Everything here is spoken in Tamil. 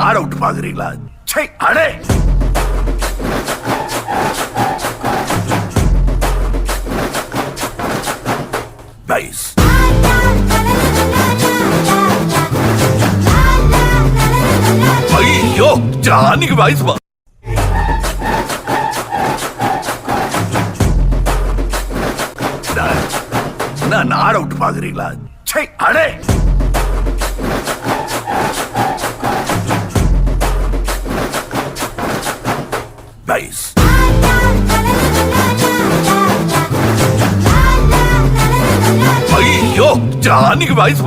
ஆட விட்டு பாக்குறீங்களா? சை அடே பைஸ் ஐயோ ஜானிக்கு வயசு நான் ஆட விட்டு பாக்குறீங்களா? சை அடே பைஸ் ஐயோ ஜானிக்கு வயசு